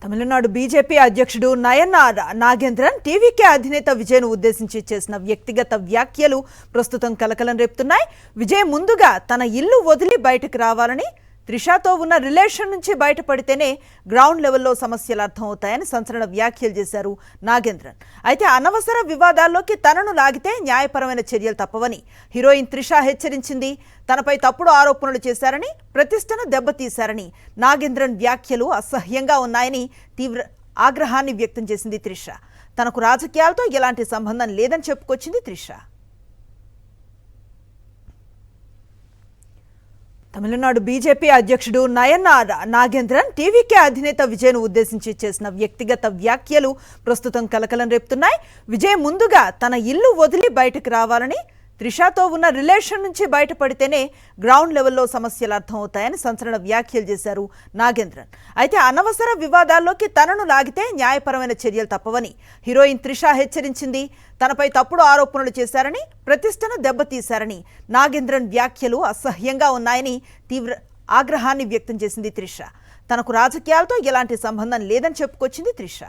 Tamil Nadu BJP అధ్యక్షుడు Nayanar Nagendran TVK అధినేత విజయ్ను ఉద్దేశించి చేసిన వ్యక్తిగత వ్యాఖ్యలు ప్రస్తుతం కలకలం రేపుతున్నాయి. విజయ్ ముందుగా తన ఇల్లు వదిలి బయటకు రావాలని, త్రిషాతో ఉన్న రిలేషన్ నుంచి బయటపడితేనే గ్రౌండ్ లెవెల్లో సమస్యలు అర్థమవుతాయని సంచలన వ్యాఖ్యలు చేశారు నాగేంద్రన్. అయితే అనవసర వివాదాల్లోకి తనను లాగితే న్యాయపరమైన చర్యలు తప్పవని హీరోయిన్ త్రిష హెచ్చరించింది. తనపై తప్పుడు ఆరోపణలు చేశారని, ప్రతిష్టను దెబ్బతీశారని నాగేంద్రన్ వ్యాఖ్యలు అసహ్యంగా ఉన్నాయని తీవ్ర ఆగ్రహాన్ని వ్యక్తం చేసింది త్రిష. తనకు రాజకీయాలతో ఎలాంటి సంబంధం లేదని చెప్పుకొచ్చింది త్రిష. తమిళనాడు బీజేపీ అధ్యక్షుడు నయనార్ నాగేంద్రన్ టీవీకే అధినేత విజయ్ను ఉద్దేశించి చేసిన వ్యక్తిగత వ్యాఖ్యలు ప్రస్తుతం కలకలం రేపుతున్నాయి. విజయ్ ముందుగా తన ఇల్లు వదిలి బయటకు రావాలని, త్రిషాతో ఉన్న రిలేషన్ నుంచి బయటపడితేనే గ్రౌండ్ లెవెల్లో సమస్యలు అర్థమవుతాయని సంచలన వ్యాఖ్యలు చేశారు నాగేంద్రన్. అయితే అనవసర వివాదాల్లోకి తనను లాగితే న్యాయపరమైన చర్యలు తప్పవని హీరోయిన్ త్రిష హెచ్చరించింది. తనపై తప్పుడు ఆరోపణలు చేశారని, ప్రతిష్టను దెబ్బతీశారని నాగేంద్రన్ వ్యాఖ్యలు అసహ్యంగా ఉన్నాయని తీవ్ర ఆగ్రహాన్ని వ్యక్తం చేసింది త్రిష. తనకు రాజకీయాలతో ఎలాంటి సంబంధం లేదని చెప్పుకొచ్చింది త్రిష.